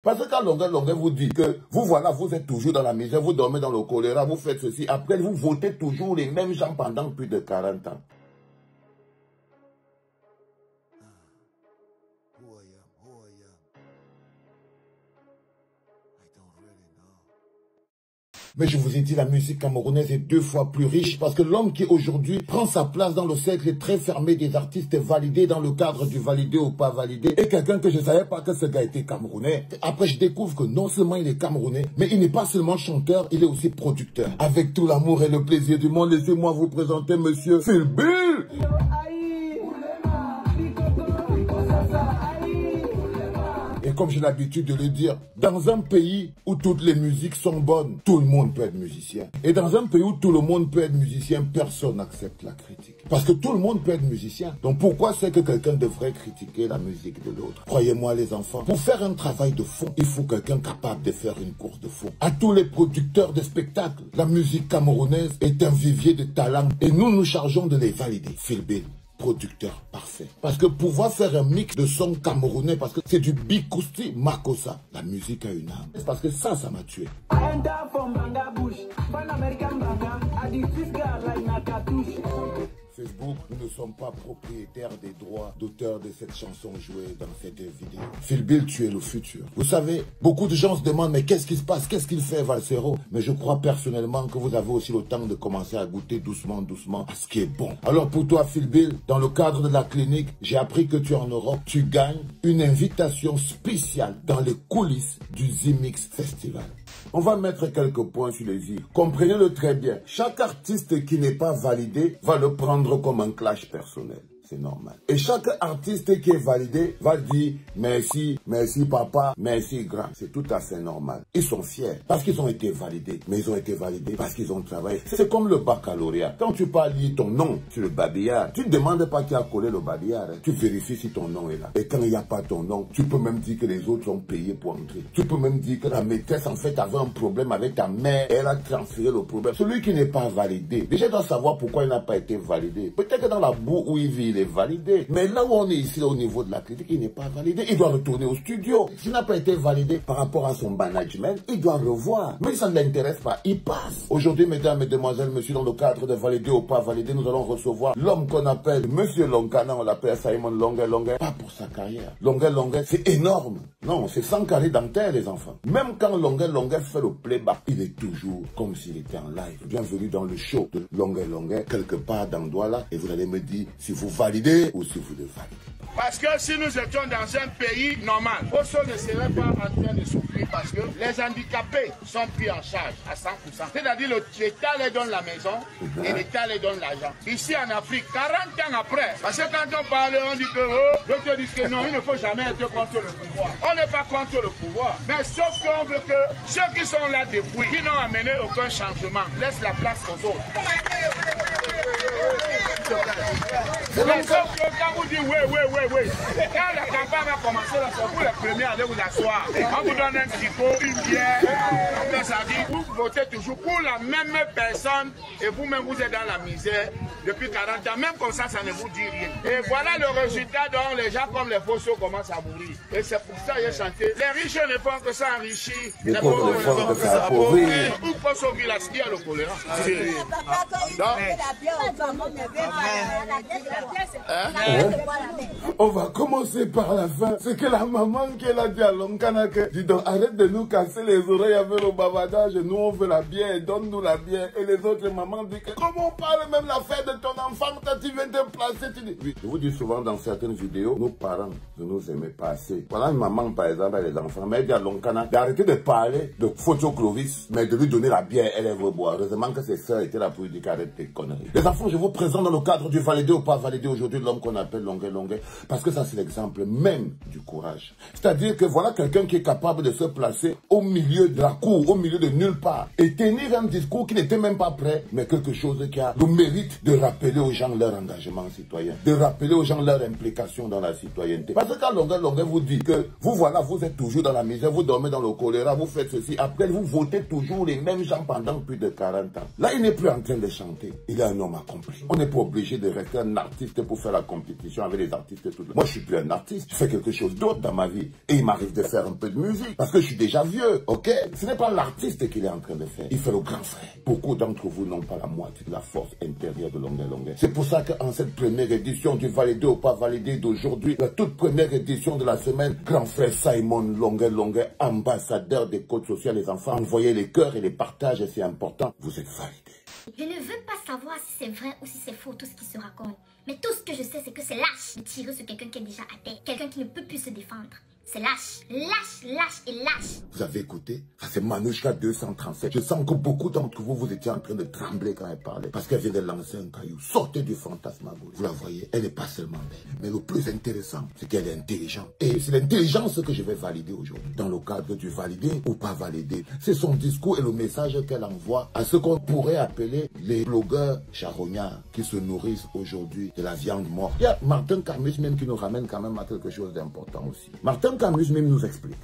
Parce que quand Longueur vous dit que vous voilà, vous êtes toujours dans la misère, vous dormez dans le choléra, vous faites ceci, après vous votez toujours les mêmes gens pendant plus de 40 ans. Mais je vous ai dit, la musique camerounaise est 2 fois plus riche parce que l'homme qui aujourd'hui prend sa place dans le cercle très fermé des artistes validés dans le cadre du validé ou pas validé est quelqu'un que je ne savais pas que ce gars était camerounais. Après, je découvre que non seulement il est camerounais, mais il n'est pas seulement chanteur, il est aussi producteur. Avec tout l'amour et le plaisir du monde, laissez-moi vous présenter Monsieur Philbill. Et comme j'ai l'habitude de le dire, dans un pays où toutes les musiques sont bonnes, tout le monde peut être musicien. Et dans un pays où tout le monde peut être musicien, personne n'accepte la critique. Parce que tout le monde peut être musicien. Donc pourquoi c'est que quelqu'un devrait critiquer la musique de l'autre? Croyez-moi les enfants, pour faire un travail de fond, il faut quelqu'un capable de faire une course de fond. À tous les producteurs de spectacles, la musique camerounaise est un vivier de talents et nous nous chargeons de les valider. Philbill, producteur parfait. Parce que pouvoir faire un mix de sons camerounais, parce que c'est du Bikousti Makossa, la musique a une âme. C'est parce que ça m'a tué. Facebook, nous ne sommes pas propriétaires des droits d'auteur de cette chanson jouée dans cette vidéo. Philbill, tu es le futur. Vous savez, beaucoup de gens se demandent, mais qu'est-ce qui se passe? Qu'est-ce qu'il fait, Valsero? Mais je crois personnellement que vous avez aussi le temps de commencer à goûter doucement à ce qui est bon. Alors pour toi, Philbill, dans le cadre de la clinique, j'ai appris que tu es en Europe. Tu gagnes une invitation spéciale dans les coulisses du Zimix Festival. On va mettre quelques points sur les i. Comprenez-le très bien. Chaque artiste qui n'est pas validé va le prendre comme un clash personnel. C'est normal. Et chaque artiste qui est validé va dire merci, merci papa, merci grand. C'est tout à fait normal. Ils sont fiers parce qu'ils ont été validés. Mais ils ont été validés parce qu'ils ont travaillé. C'est comme le baccalauréat. Quand tu parles ton nom sur le babillard, tu ne demandes pas qui a collé le babillard. Tu vérifies si ton nom est là. Et quand il n'y a pas ton nom, tu peux même dire que les autres ont payé pour entrer. Tu peux même dire que la maîtresse en fait avait un problème avec ta mère. Elle a transféré le problème. Celui qui n'est pas validé, déjà doit savoir pourquoi il n'a pas été validé. Peut-être que dans la boue où il vit, il est validé. Mais là où on est ici, au niveau de la critique, il n'est pas validé. Il doit retourner au studio. S'il n'a pas été validé par rapport à son management, il doit revoir. Mais ça ne l'intéresse pas, il passe. Aujourd'hui, mesdames, mesdemoiselles, messieurs, dans le cadre de validé ou pas validé, nous allons recevoir l'homme qu'on appelle Monsieur Lonkana, on l'appelle Simon Longueur, pas pour sa carrière. Longueur, c'est énorme. Non, c'est 100 carrés dentaires, les enfants. Même quand Longueur fait le playback, il est toujours comme s'il était en live. Bienvenue dans le show de Longueur, quelque part dans Douala, et vous allez me dire si vous validez ou si vous ne validez pas. Parce que si nous étions dans un pays normal, Osso ne serait pas en train de souffrir parce que les handicapés sont pris en charge à 100%. C'est-à-dire l'État les donne la maison et l'État les donne l'argent. Ici en Afrique, 40 ans après, parce que quand on parle, on dit que d'autres disent que non, il ne faut jamais être contre le pouvoir. On n'est pas contre le pouvoir, mais sauf qu'on veut que ceux qui sont là depuis, qui n'ont amené aucun changement, laissent la place aux autres. Mais sauf que quand vous dites oui. Quand la campagne va commencer, c'est vous les premiers à aller vous asseoir. On vous donne un tricot, une bière, ça dit, vous votez toujours pour la même personne et vous-même vous êtes dans la misère depuis 40 ans. Même comme ça ne vous dit rien. Et voilà le résultat dont les gens comme les Fosso commencent à mourir. Et c'est pour ça que j'ai chanté. Les riches ne font que ça enrichir. Les pauvres ne font que ça appauvrir. Où Fosso Villas qui a le choléra. On va commencer par la fin. C'est que la maman qui a dit à Lonkana que, dis donc, arrête de nous casser les oreilles avec le bavardage. Nous, on veut la bière, donne-nous la bière. Et les autres mamans disent que, comment on parle même la fête de ton enfant quand tu viens te placer, tu dis. Oui, je vous dis souvent dans certaines vidéos, nos parents ne nous aimaient pas assez. Voilà une maman, par exemple, avec les enfants, mais elle dit à Lonkana d'arrêter de parler de photo Clovis, mais de lui donner la bière, elle veut boire. Heureusement que ses sœurs étaient là pour lui dire qu'arrête tes conneries. Les enfants, je vous présente dans le cadre du validé ou pas validé aujourd'hui l'homme qu'on appelle Longueur, parce que ça c'est l'exemple même du courage. C'est-à-dire que voilà quelqu'un qui est capable de se placer au milieu de la cour, au milieu de nulle part, et tenir un discours qui n'était même pas prêt, mais quelque chose qui a le mérite de rappeler aux gens leur engagement citoyen, de rappeler aux gens leur implication dans la citoyenneté. Parce que quand Longueur vous dit que vous voilà, vous êtes toujours dans la misère, vous dormez dans le choléra, vous faites ceci, après vous votez toujours les mêmes gens pendant plus de 40 ans. Là, il n'est plus en train de chanter, il est un homme accompli. On n'est pas obligé obligé de rester un artiste pour faire la compétition avec les artistes tout le temps. Moi, je suis plus un artiste. Je fais quelque chose d'autre dans ma vie. Et il m'arrive de faire un peu de musique. Parce que je suis déjà vieux, ok? Ce n'est pas l'artiste qu'il est en train de faire. Il fait le grand frère. Beaucoup d'entre vous n'ont pas la moitié de la force intérieure de Longueur. C'est pour ça qu'en cette première édition du validé ou pas validé d'aujourd'hui, la toute première édition de la semaine, grand frère Simon Longueur, ambassadeur des codes sociaux des enfants, envoyez les cœurs et les partages, c'est important. Vous êtes validé. Je ne veux pas savoir si c'est vrai ou si c'est faux tout ce qui se raconte. Mais tout ce que je sais, c'est que c'est lâche de tirer sur quelqu'un qui est déjà à terre. Quelqu'un qui ne peut plus se défendre. C'est lâche. Lâche, lâche et lâche. Vous avez écouté? Ça c'est Manouchka 237. Je sens que beaucoup d'entre vous, vous étiez en train de trembler quand elle parlait. Parce qu'elle vient de lancer un caillou. Sortez du fantasmagorie. Vous la voyez, elle n'est pas seulement belle. Mais le plus intéressant, c'est qu'elle est intelligente. Et c'est l'intelligence que je vais valider aujourd'hui. Dans le cadre du validé ou pas validé. C'est son discours et le message qu'elle envoie à ce qu'on pourrait appeler les blogueurs charognards qui se nourrissent aujourd'hui de la viande morte. Il y a Martin Carmus même qui nous ramène quand même à quelque chose d'important aussi. Martin Carmus même nous explique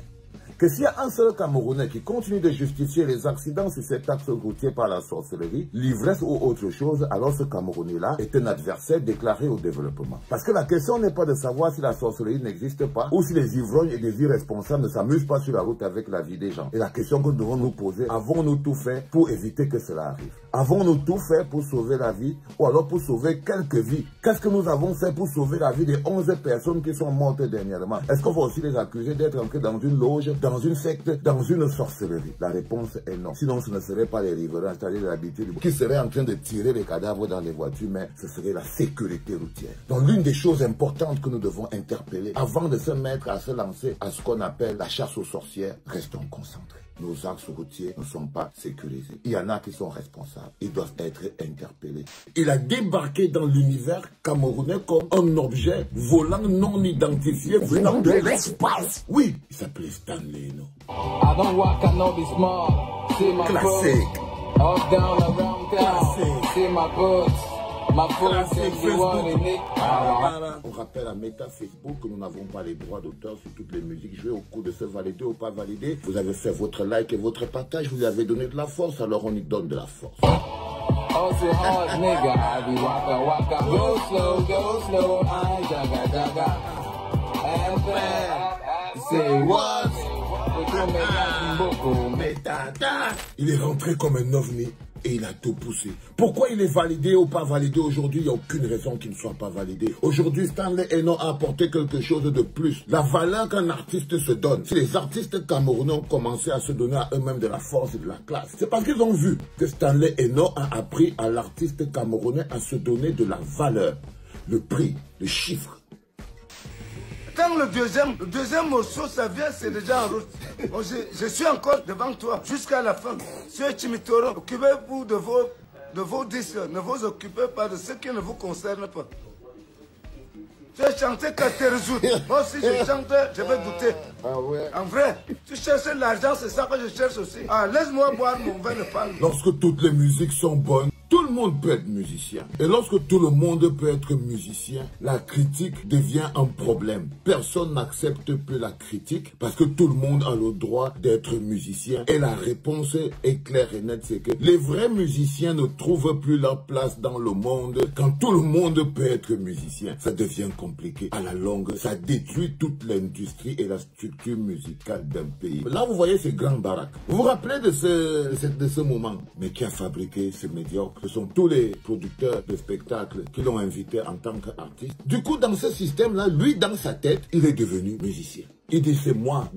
que s'il y a un seul Camerounais qui continue de justifier les accidents sur cet axe routier par la sorcellerie, l'ivresse ou autre chose, alors ce Camerounais-là est un adversaire déclaré au développement. Parce que la question n'est pas de savoir si la sorcellerie n'existe pas ou si les ivrognes et les irresponsables ne s'amusent pas sur la route avec la vie des gens. Et la question que nous devons nous poser, avons-nous tout fait pour éviter que cela arrive? Avons-nous tout fait pour sauver la vie ou alors pour sauver quelques vies? Qu'est-ce que nous avons fait pour sauver la vie des 11 personnes qui sont mortes dernièrement? Est-ce qu'on va aussi les accuser d'être entrés dans une loge, dans une secte, dans une sorcellerie? La réponse est non. Sinon, ce ne serait pas les riverains, c'est-à-dire l'habitude, qui seraient en train de tirer les cadavres dans les voitures, mais ce serait la sécurité routière. Donc, l'une des choses importantes que nous devons interpeller avant de se mettre à se lancer à ce qu'on appelle la chasse aux sorcières, restons concentrés. Nos axes routiers ne sont pas sécurisés. Il y en a qui sont responsables. Ils doivent être interpellés. Il a débarqué dans l'univers camerounais comme un objet volant non identifié venant de l'espace. Oui, il s'appelait Stanley Eno. Classique. On rappelle à Meta Facebook que nous n'avons pas les droits d'auteur sur toutes les musiques jouées au cours de ce validé ou pas validé. Vous avez fait votre like et votre partage, vous lui avez donné de la force, alors on y donne de la force. Oh, c'est hard, nigga. I be waka. Go slow, I jaga. And say what? Il est rentré comme un ovni et il a tout poussé. Pourquoi il est validé ou pas validé aujourd'hui? Il n'y a aucune raison qu'il ne soit pas validé. Aujourd'hui, Stanley Eno a apporté quelque chose de plus. La valeur qu'un artiste se donne. Si les artistes camerounais ont commencé à se donner à eux-mêmes de la force et de la classe, c'est parce qu'ils ont vu que Stanley Eno a appris à l'artiste camerounais à se donner de la valeur, le prix, le chiffre. Quand le deuxième morceau, ça vient, c'est déjà en route. Bon, je suis encore devant toi jusqu'à la fin. Sur Chimitoro, occupez-vous de vos disques. Ne vous occupez pas de ce qui ne vous concerne pas. Tu as chanté quand tu es résolu. Moi aussi, je chante, je vais goûter. Ah ouais. En vrai, tu cherches l'argent, c'est ça que je cherche aussi. Ah, laisse-moi boire mon vin de palme. Lorsque toutes les musiques sont bonnes, tout le monde peut être musicien. Et lorsque tout le monde peut être musicien, la critique devient un problème. Personne n'accepte plus la critique parce que tout le monde a le droit d'être musicien. Et la réponse est claire et nette, c'est que les vrais musiciens ne trouvent plus leur place dans le monde. Quand tout le monde peut être musicien, ça devient compliqué. À la longue, ça détruit toute l'industrie et la structure musicale d'un pays. Là, vous voyez ces grands baraques. Vous vous rappelez de ce moment? Mais qui a fabriqué ce médiocre? Ce sont tous les producteurs de spectacles qui l'ont invité en tant qu'artiste. Du coup, dans ce système-là, lui, dans sa tête, il est devenu musicien. Il dit, c'est moi.